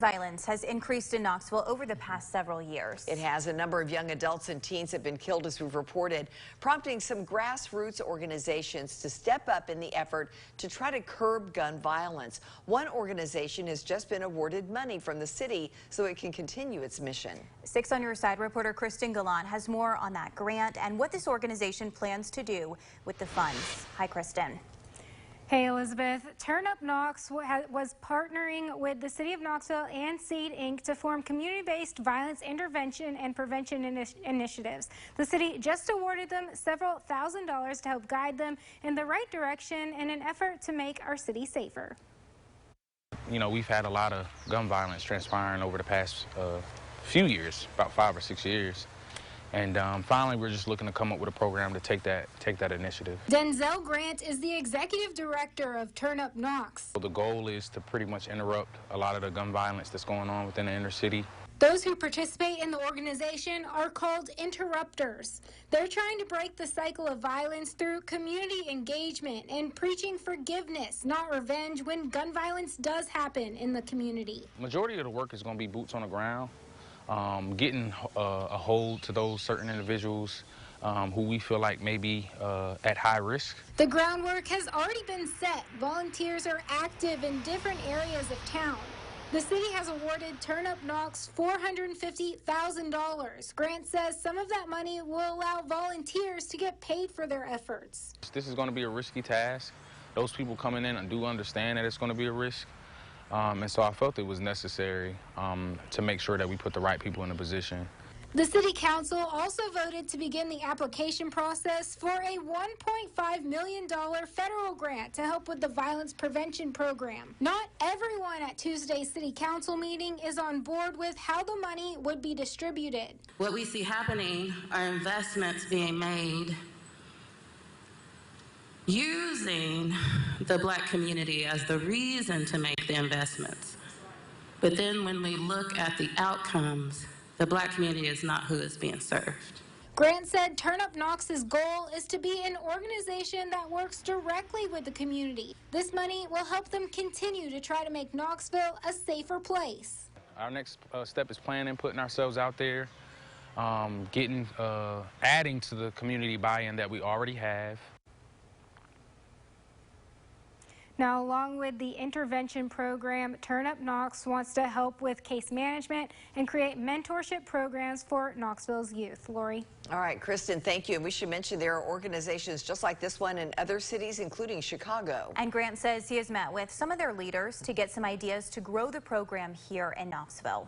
Violence has increased in Knoxville over the past several years. It has. A number of young adults and teens have been killed, as we've reported, prompting some grassroots organizations to step up in the effort to try to curb gun violence. One organization has just been awarded money from the city so it can continue its mission. 6 on Your Side reporter Kristen Gallant has more on that grant and what this organization plans to do with the funds. Hi, Kristen. Hey, Elizabeth. Turn Up Knox was partnering with the City of Knoxville and Seed Inc. to form community-based violence intervention and prevention initiatives. The city just awarded them several $1,000s to help guide them in the right direction in an effort to make our city safer. You know, we've had a lot of gun violence transpiring over the past few years, about 5 or 6 years. And finally, we're just looking to come up with a program to take that initiative. Denzel Grant is the executive director of Turn Up Knox. So the goal is to pretty much interrupt a lot of the gun violence that's going on within the inner city. Those who participate in the organization are called interrupters. They're trying to break the cycle of violence through community engagement and preaching forgiveness, not revenge, when gun violence does happen in the community. Majority of the work is going to be boots on the ground. Getting a hold to those certain individuals who we feel like may be at high risk. The groundwork has already been set. Volunteers are active in different areas of town. The city has awarded Turn Up Knox $450,000. Grant says some of that money will allow volunteers to get paid for their efforts. This is going to be a risky task. Those people coming in do understand that it's going to be a risk. And so I felt it was necessary to make sure that we put the right people in a position. The City Council also voted to begin the application process for a $1.5 million federal grant to help with the violence prevention program. Not everyone at Tuesday's City Council meeting is on board with how the money would be distributed. What we see happening are investments being made using the Black community as the reason to make the investments. But then when we look at the outcomes, the Black community is not who is being served. Grant said Turn Up Knox's goal is to be an organization that works directly with the community. This money will help them continue to try to make Knoxville a safer place. Our next step is planning, putting ourselves out there, adding to the community buy-in that we already have. Now, along with the intervention program, Turn Up Knox wants to help with case management and create mentorship programs for Knoxville's youth. Lori. All right, Kristen, thank you. And we should mention there are organizations just like this one in other cities, including Chicago. And Grant says he has met with some of their leaders to get some ideas to grow the program here in Knoxville.